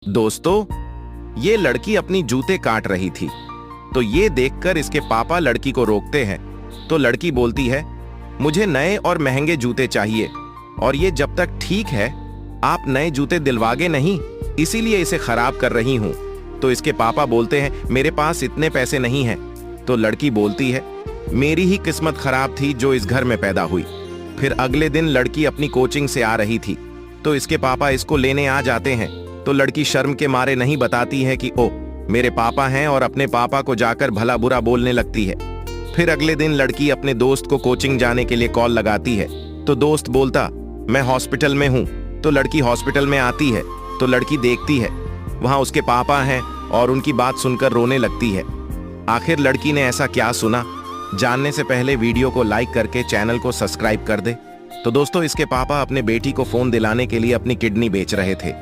दोस्तों, ये लड़की अपनी जूते काट रही थी, तो ये देखकर इसके पापा लड़की को रोकते हैं। तो लड़की बोलती है, मुझे नए और महंगे जूते चाहिए और ये जब तक ठीक है आप नए जूते दिलवागे नहीं, इसीलिए इसे खराब कर रही हूं। तो इसके पापा बोलते हैं, मेरे पास इतने पैसे नहीं हैं। तो लड़की बोलती है, मेरी ही किस्मत खराब थी जो इस घर में पैदा हुई। फिर अगले दिन लड़की अपनी कोचिंग से आ रही थी, तो इसके पापा इसको लेने आ जाते हैं। तो लड़की शर्म के मारे नहीं बताती है कि ओ मेरे पापा हैं, और अपने पापा को जाकर भला बुरा बोलने लगती है। फिर अगले दिन लड़की अपने दोस्त को कोचिंग जाने के लिए कॉल लगाती है। तो दोस्त बोलता, मैं हॉस्पिटल में हूँ। तो लड़की हॉस्पिटल में आती है, तो लड़की देखती है वहां उसके पापा हैं और उनकी बात सुनकर रोने लगती है। आखिर लड़की ने ऐसा क्या सुना, जानने से पहले वीडियो को लाइक करके चैनल को सब्सक्राइब कर दे। तो दोस्तों, इसके पापा अपने बेटी को फोन दिलाने के लिए अपनी किडनी बेच रहे थे।